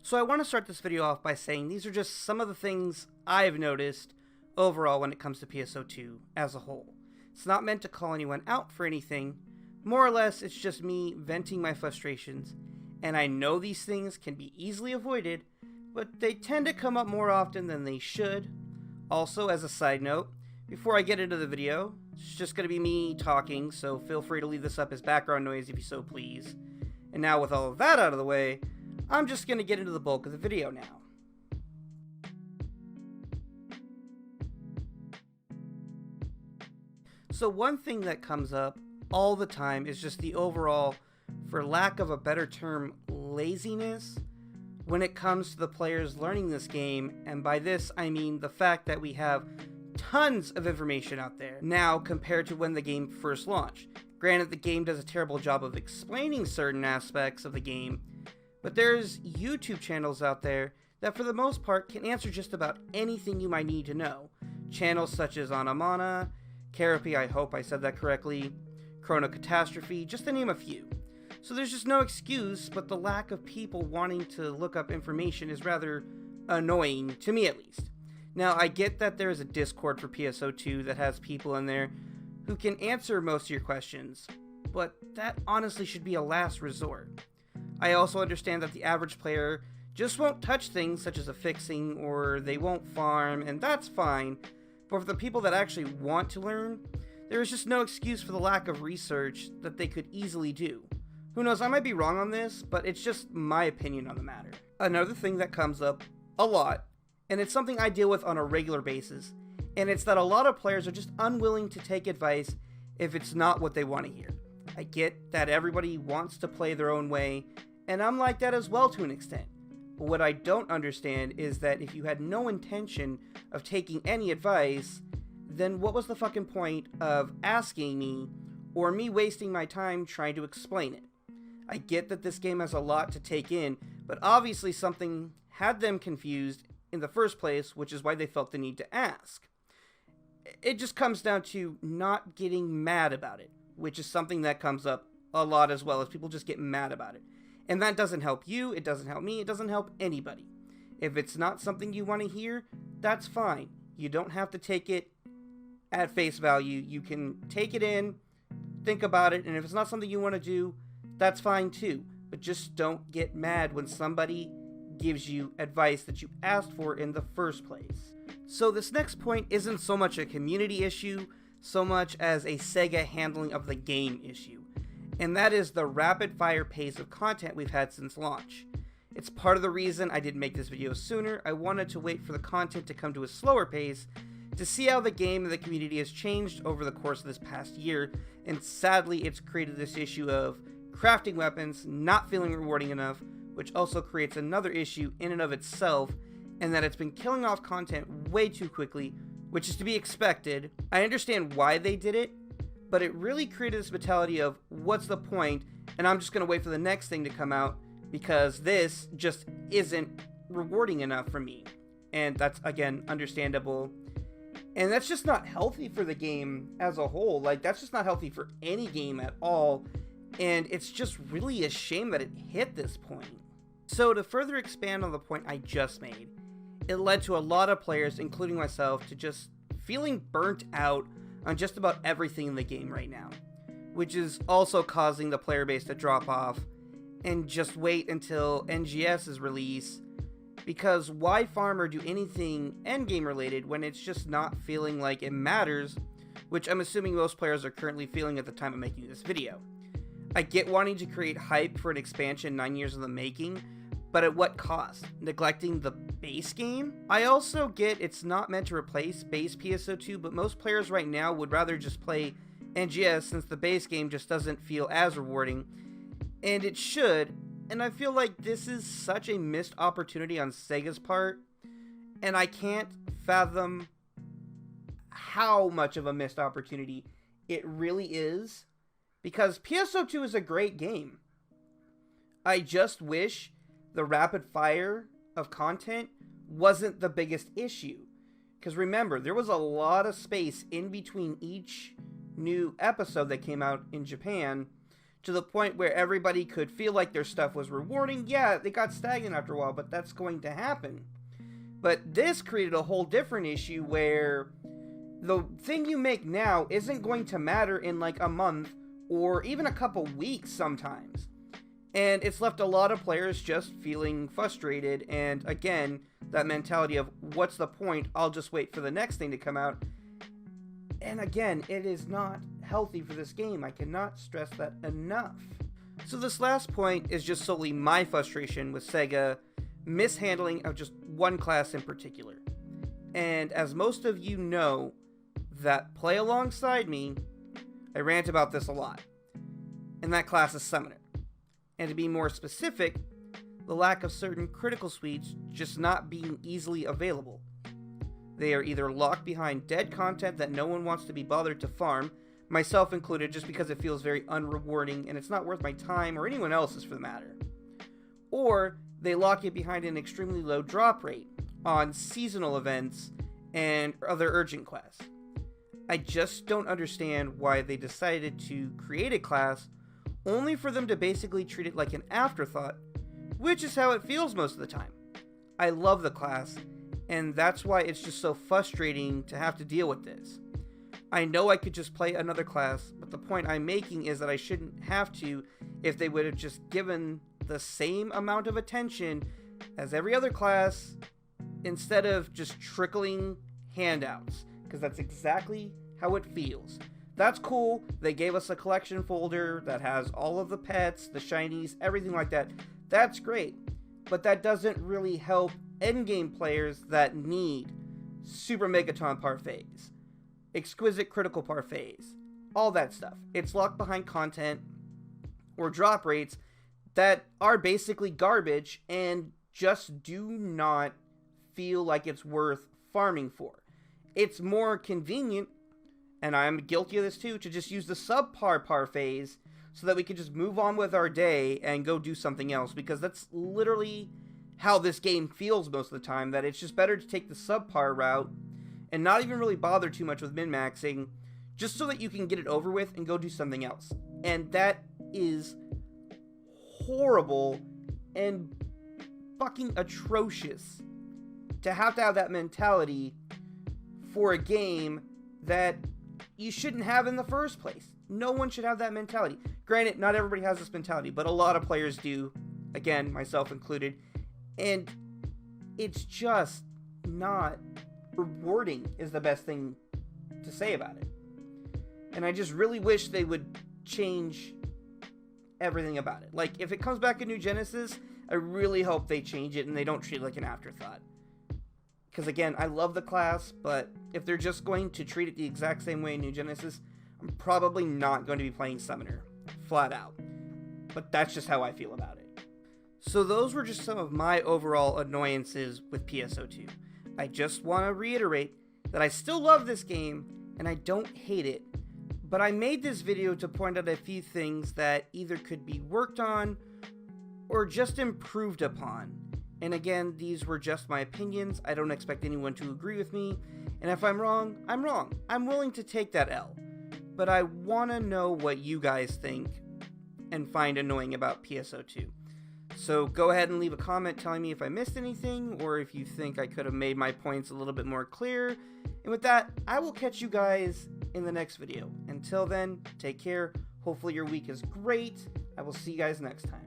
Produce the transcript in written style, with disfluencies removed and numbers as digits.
So I want to start this video off by saying these are just some of the things I've noticed overall when it comes to PSO2 as a whole. It's not meant to call anyone out for anything. More or less, it's just me venting my frustrations, and I know these things can be easily avoided, but they tend to come up more often than they should. Also, as a side note, before I get into the video, it's just going to be me talking, so feel free to leave this up as background noise if you so please. And now with all of that out of the way, I'm just going to get into the bulk of the video now. So one thing that comes up all the time is just the overall, for lack of a better term, laziness when it comes to the players learning this game, and by this I mean the fact that we have tons of information out there now compared to when the game first launched. Granted, the game does a terrible job of explaining certain aspects of the game, but there's YouTube channels out there that for the most part can answer just about anything you might need to know. Channels such as Anamana, Carapi, I hope I said that correctly, Chrono Catastrophe, just to name a few. So there's just no excuse, but the lack of people wanting to look up information is rather annoying, to me at least. Now, I get that there is a Discord for PSO2 that has people in there who can answer most of your questions, but that honestly should be a last resort. I also understand that the average player just won't touch things such as a fixing, or they won't farm, and that's fine, but for the people that actually want to learn, there is just no excuse for the lack of research that they could easily do. Who knows, I might be wrong on this, but it's just my opinion on the matter. Another thing that comes up a lot, and it's something I deal with on a regular basis, and it's that a lot of players are just unwilling to take advice if it's not what they want to hear. I get that everybody wants to play their own way, and I'm like that as well to an extent. But what I don't understand is that if you had no intention of taking any advice, then what was the fucking point of asking me, or me wasting my time trying to explain it? I get that this game has a lot to take in, but obviously something had them confused in the first place, which is why they felt the need to ask. It just comes down to not getting mad about it, which is something that comes up a lot as well, as people just get mad about it. And that doesn't help you, it doesn't help me, it doesn't help anybody. If it's not something you want to hear, that's fine. You don't have to take it at face value. You can take it in, think about it, and if it's not something you want to do, that's fine too. But just don't get mad when somebody gives you advice that you asked for in the first place. So this next point isn't so much a community issue, so much as a Sega handling of the game issue. And that is the rapid fire pace of content we've had since launch. It's part of the reason I didn't make this video sooner. I wanted to wait for the content to come to a slower pace to see how the game and the community has changed over the course of this past year, and sadly it's created this issue of crafting weapons not feeling rewarding enough, which also creates another issue in and of itself, and that it's been killing off content way too quickly, which is to be expected. I understand why they did it, but it really created this mentality of what's the point, and I'm just going to wait for the next thing to come out because this just isn't rewarding enough for me. And that's, again, understandable. And that's just not healthy for the game as a whole. Like, that's just not healthy for any game at all. And it's just really a shame that it hit this point. So to further expand on the point I just made, it led to a lot of players, including myself, to just feeling burnt out on just about everything in the game right now, which is also causing the player base to drop off and just wait until NGS's release, because why farm or do anything endgame related when it's just not feeling like it matters, which I'm assuming most players are currently feeling at the time of making this video. I get wanting to create hype for an expansion 9 years in the making, but at what cost? Neglecting the base game? I also get it's not meant to replace base PSO2, but most players right now would rather just play NGS since the base game just doesn't feel as rewarding, and it should, and I feel like this is such a missed opportunity on Sega's part, and I can't fathom how much of a missed opportunity it really is, because PSO2 is a great game. I just wish the rapid fire of content wasn't the biggest issue. Because remember, there was a lot of space in between each new episode that came out in Japan to the point where everybody could feel like their stuff was rewarding. Yeah, they got stagnant after a while, but that's going to happen. But this created a whole different issue where the thing you make now isn't going to matter in like a month or even a couple weeks sometimes. And it's left a lot of players just feeling frustrated, and again, that mentality of, what's the point, I'll just wait for the next thing to come out. And again, it is not healthy for this game. I cannot stress that enough. So this last point is just solely my frustration with Sega mishandling of just one class in particular. And as most of you know that play alongside me, I rant about this a lot. And that class is Summoner. And to be more specific, the lack of certain critical suites just not being easily available. They are either locked behind dead content that no one wants to be bothered to farm, myself included, just because it feels very unrewarding and it's not worth my time or anyone else's for the matter. Or they lock it behind an extremely low drop rate on seasonal events and other urgent quests. I just don't understand why they decided to create a class only for them to basically treat it like an afterthought, which is how it feels most of the time. I love the class, and that's why it's just so frustrating to have to deal with this. I know I could just play another class, but the point I'm making is that I shouldn't have to if they would have just given the same amount of attention as every other class instead of just trickling handouts, because that's exactly how it feels. That's cool. They gave us a collection folder that has all of the pets, the shinies, everything like that. That's great. But that doesn't really help endgame players that need Super Megaton parfaits, exquisite critical parfaits, all that stuff. It's locked behind content or drop rates that are basically garbage and just do not feel like it's worth farming for. It's more convenient, and I'm guilty of this too, to just use the subpar parfaits so that we can just move on with our day and go do something else, because that's literally how this game feels most of the time, that it's just better to take the subpar route and not even really bother too much with min-maxing, just so that you can get it over with and go do something else. And that is horrible and fucking atrocious to have that mentality for a game that you shouldn't have in the first place. No one should have that mentality. Granted, not everybody has this mentality, but a lot of players do. Again, myself included. And it's just not rewarding is the best thing to say about it. And I just really wish they would change everything about it. Like, if it comes back in New Genesis, I really hope they change it and they don't treat it like an afterthought. Because again, I love the class, but if they're just going to treat it the exact same way in New Genesis, I'm probably not going to be playing Summoner. Flat out. But that's just how I feel about it. So those were just some of my overall annoyances with PSO2. I just want to reiterate that I still love this game, and I don't hate it. But I made this video to point out a few things that either could be worked on or just improved upon. And again, these were just my opinions. I don't expect anyone to agree with me. And if I'm wrong, I'm wrong. I'm willing to take that L. But I want to know what you guys think and find annoying about PSO2. So go ahead and leave a comment telling me if I missed anything, or if you think I could have made my points a little bit more clear. And with that, I will catch you guys in the next video. Until then, take care. Hopefully your week is great. I will see you guys next time.